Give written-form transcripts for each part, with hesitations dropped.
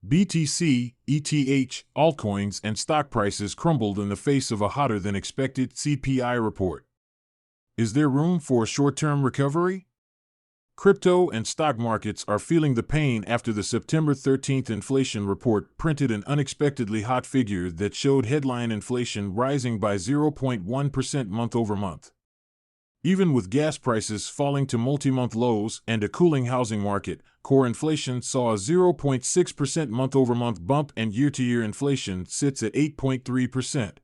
BTC, ETH, altcoins, and stock prices crumbled in the face of a hotter-than-expected CPI report. Is there room for a short-term recovery? Crypto and stock markets are feeling the pain after the September 13th inflation report printed an unexpectedly hot figure that showed headline inflation rising by 0.1% month-over-month. Even with gas prices falling to multi-month lows and a cooling housing market, core inflation saw a 0.6% month-over-month bump and year-to-year inflation sits at 8.3%.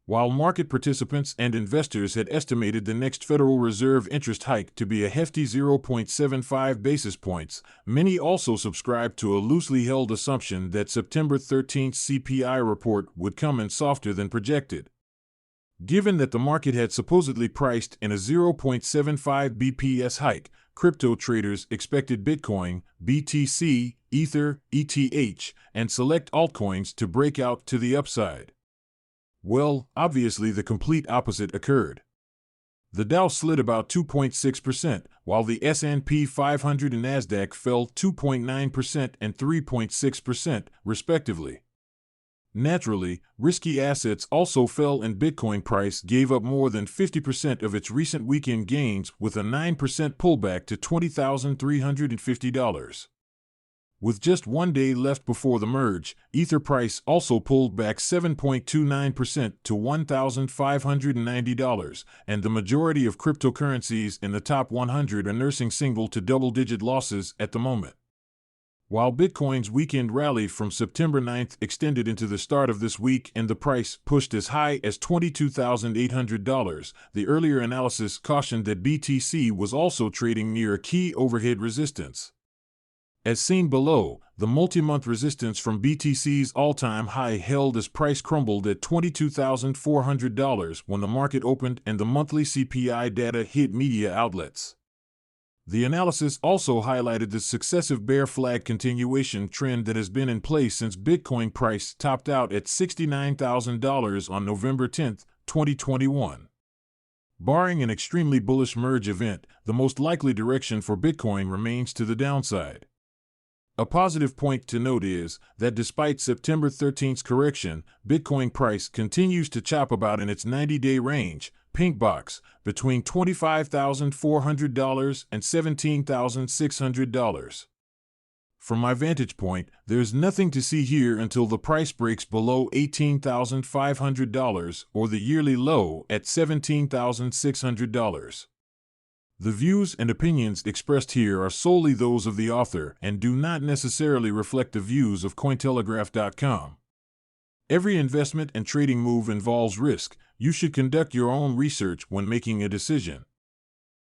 While market participants and investors had estimated the next Federal Reserve interest hike to be a hefty 0.75 basis points, many also subscribed to a loosely held assumption that September 13th's CPI report would come in softer than projected. Given that the market had supposedly priced in a 0.75 BPS hike, crypto traders expected Bitcoin, BTC, Ether, ETH, and select altcoins to break out to the upside. Well, obviously the complete opposite occurred. The Dow slid about 2.6%, while the S&P 500 and Nasdaq fell 2.9% and 3.6%, respectively. Naturally, risky assets also fell and Bitcoin price gave up more than 50% of its recent weekend gains with a 9% pullback to $20,350. With just 1 day left before the merge, Ether price also pulled back 7.29% to $1,590, and the majority of cryptocurrencies in the top 100 are nursing single to double-digit losses at the moment. While Bitcoin's weekend rally from September 9th extended into the start of this week and the price pushed as high as $22,800, the earlier analysis cautioned that BTC was also trading near a key overhead resistance. As seen below, the multi-month resistance from BTC's all-time high held as price crumbled at $22,400 when the market opened and the monthly CPI data hit media outlets. The analysis also highlighted the successive bear flag continuation trend that has been in place since Bitcoin price topped out at $69,000 on November 10, 2021. Barring an extremely bullish merge event, the most likely direction for Bitcoin remains to the downside. A positive point to note is that despite September 13th's correction, Bitcoin price continues to chop about in its 90-day range, pink box, between $25,400 and $17,600. From my vantage point, there's nothing to see here until the price breaks below $18,500 or the yearly low at $17,600. The views and opinions expressed here are solely those of the author and do not necessarily reflect the views of Cointelegraph.com. Every investment and trading move involves risk. You should conduct your own research when making a decision.